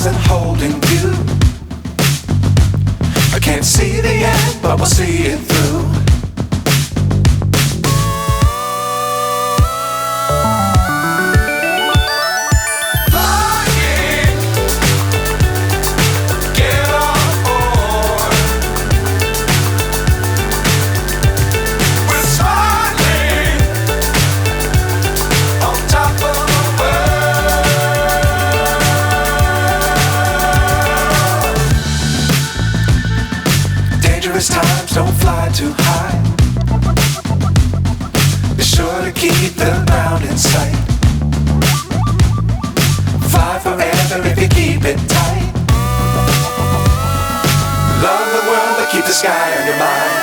stars and holding you. I can't see the end, but we'll see it through. Times don't fly too high. Be sure to keep the ground in sight. Fly forever if you keep it tight. Love the world but keep the sky on your mind.